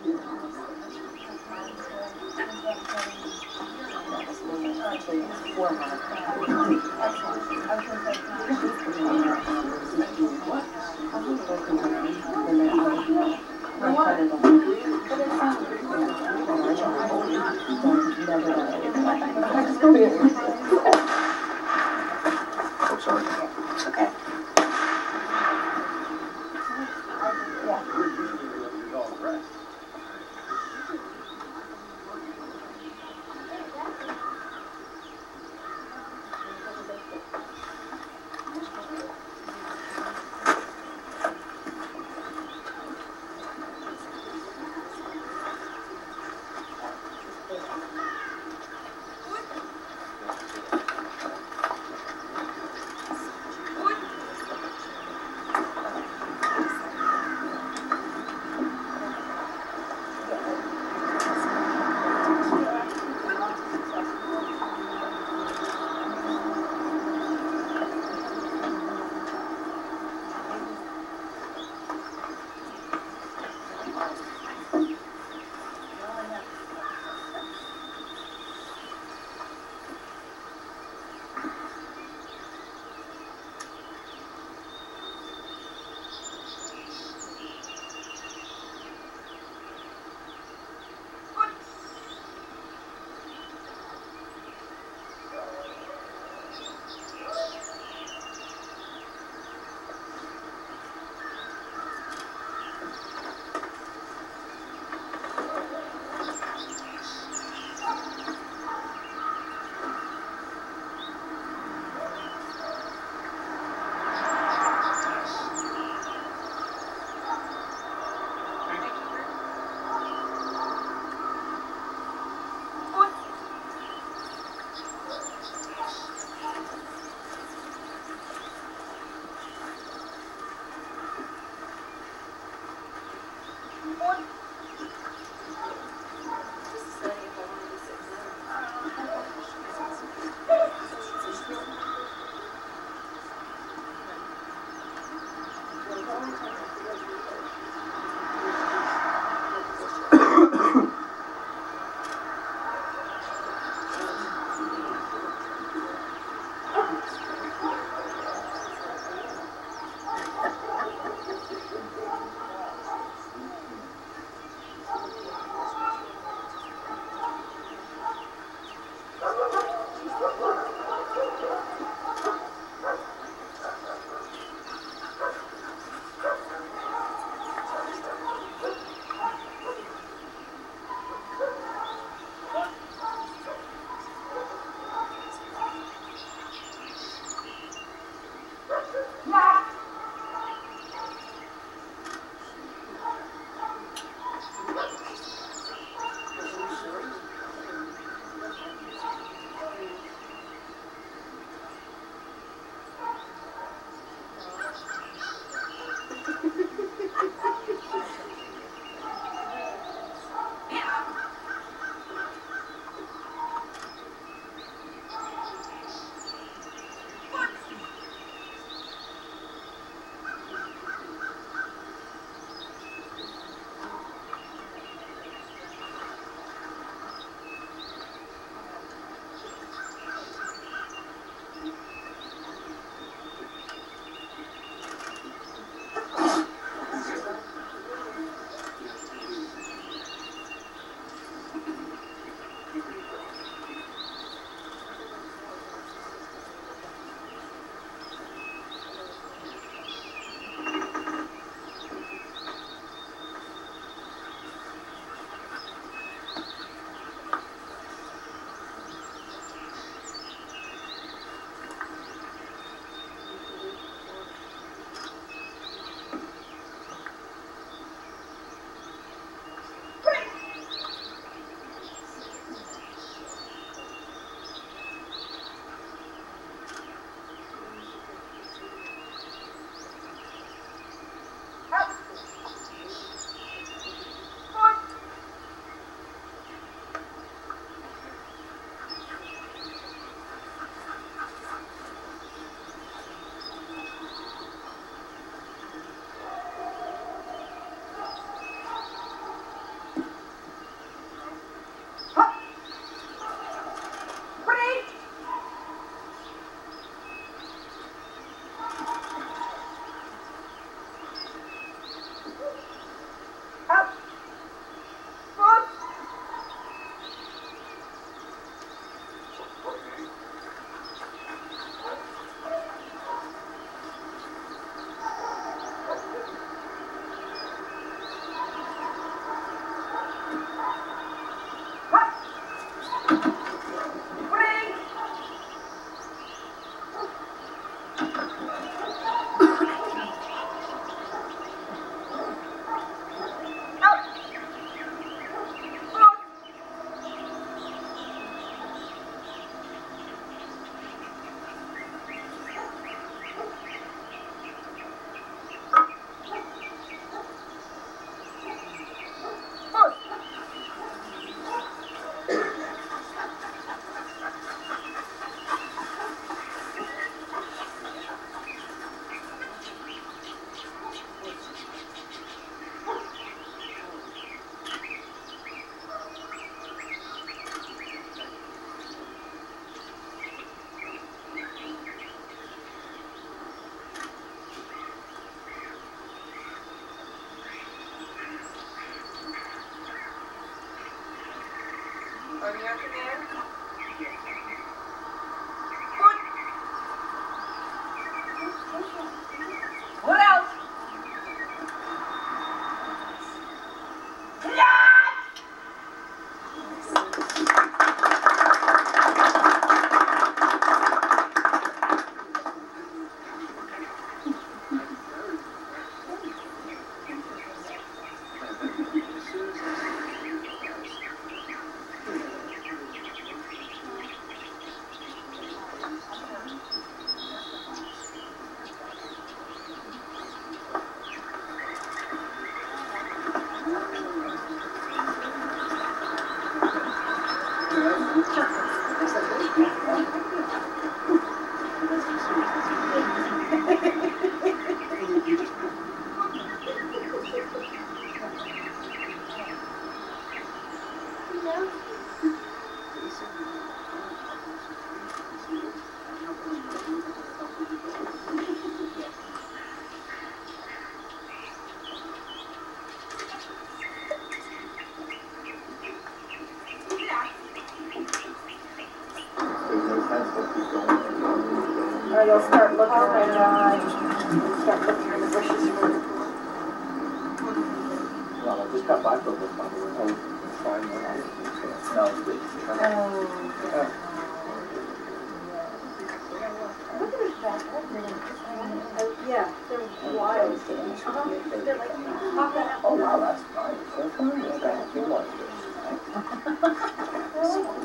Oh, sorry. It's okay. On your command. What else? Or they'll start looking around, start looking in the bushes for it. Well, I just got my book with my own fine. No, it's good. Yeah, they're wild. They're like popping out. Oh, wow, that's nice. That's fine. I feel like this.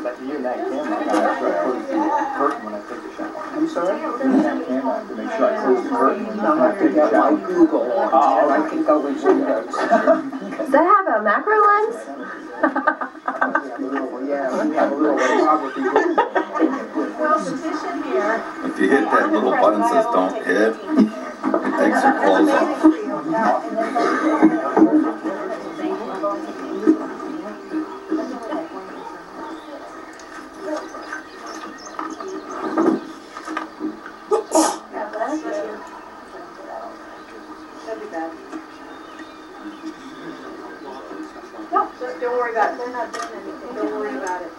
But you and that camera, I gotta close the curtain when I take a shower. I'm sorry? You and that camera, I have to make sure I close the curtain when I take a shower. I Google and I can go with Windows. Does that have a macro lens? Yeah, we have a little photography. Well, petition here. If you hit that little button that says don't hit, it takes your clothes off. No, don't worry about it. They're not doing anything. Don't worry about it.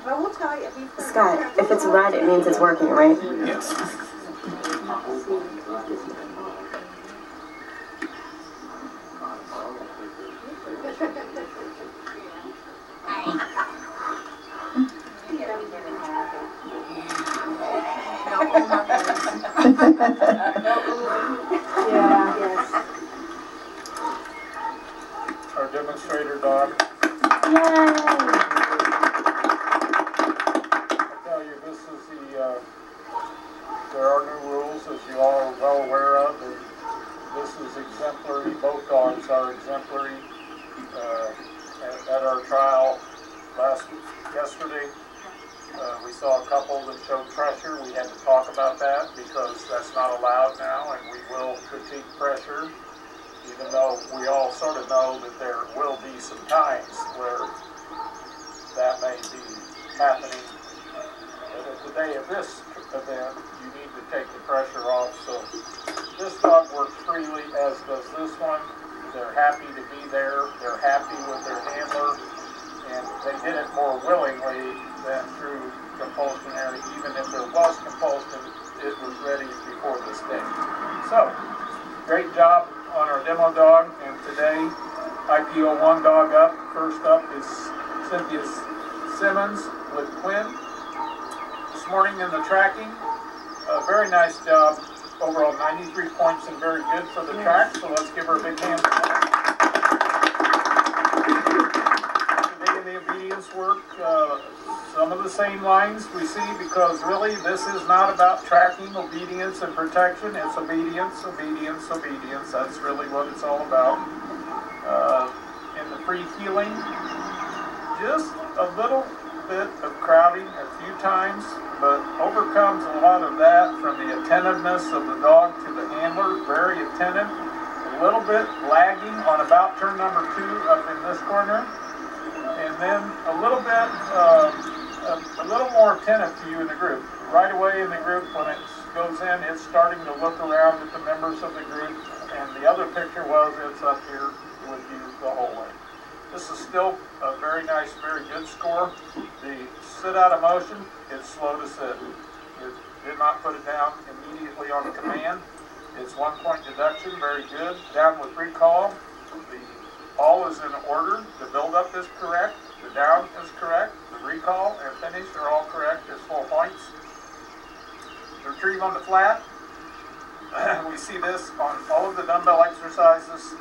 I will tell you. Scott, if it's red, it means it's working, right? Yes. Yeah, yes. Our demonstrator dog. Yay! I tell you, this is there are new rules, as you all are well aware of, and this is exemplary. Both dogs are exemplary. At our trial yesterday, we saw a couple that showed pressure. We had to talk about that because that's not allowed now, and we will critique pressure, even though we all sort of know that there will be some times where that may be happening. But at the day of this event, you need to take the pressure off. So this dog works freely, as does this one. They're happy to be there. They're happy with their handler, and they did it more willingly than through compulsionary. Even if there was compulsion, it was ready before this day. So, great job on our demo dog, and today, IPO 1 dog up. First up is Cynthia Simmons with Quinn. This morning in the tracking, a very nice job. Overall 93 points and very good for the track, so let's give her a big hand for that. Today in the obedience work, some of the same lines we see, because really this is not about tracking, obedience, and protection. It's obedience, obedience, obedience. That's really what it's all about. In the free healing, just a little bit of crowding a few times, but overcomes a lot of that from the attentiveness of the dog to the handler. Very attentive, a little bit lagging on about turn number 2 up in this corner, and then a little bit a little more attentive to you in the group. Right away in the group, when it goes in, it's starting to look around at the members of the group, and the other picture was it's up here with you the whole way. This is still a very very nice, very good score. The sit out of motion, it's slow to sit. It did not put it down immediately on command. It's 1 point deduction, very good. Down with recall, the all is in order. The build-up is correct. The down is correct. The recall and finish are all correct. It's full points. The retrieve on the flat. We see this on all of the dumbbell exercises.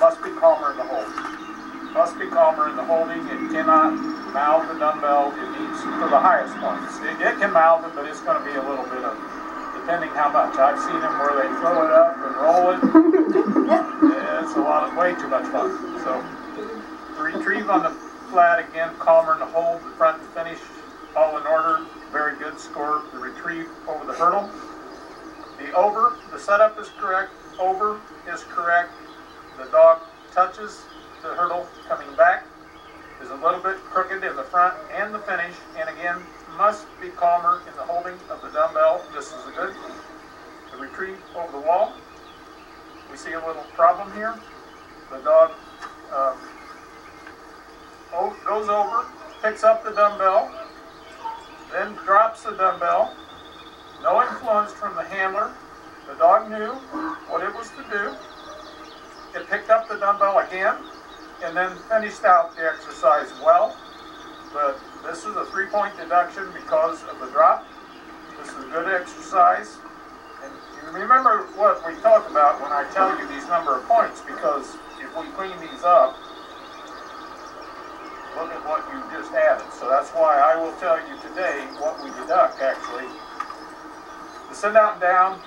Must be calmer in the hold. Must be calmer in the holding. It cannot mouth the dumbbell. It needs for the highest points. It can mouth it, but it's going to be a little bit of, depending how much. I've seen them where they throw it up and roll it. It's a lot of, way too much fun. So the retrieve on the flat, again, calmer in the hold. The front and finish, all in order. Very good score. The retrieve over the hurdle. The over, the setup is correct. Over is correct. The dog touches the hurdle coming back. Is a little bit crooked in the front and the finish. And again, must be calmer in the holding of the dumbbell. This is a good. The retrieve over the wall. We see a little problem here. The dog goes over, picks up the dumbbell, then drops the dumbbell. No influence from the handler. The dog knew what it was to do. It picked up the dumbbell again and then finished out the exercise well. But this is a 3 point deduction because of the drop. This is a good exercise. And you remember what we talked about when I tell you these number of points, because if we clean these up, look at what you just added. So that's why I will tell you today what we deduct actually. The sit out and down,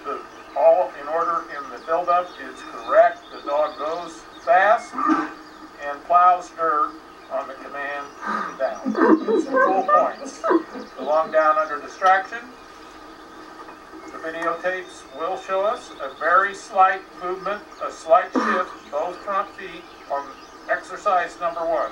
the all in order in the build-up is correct. The dog goes fast and plows dirt on the command down. It's full points. The long down under distraction. The videotapes will show us a very slight movement, a slight shift, both front feet on exercise number 1.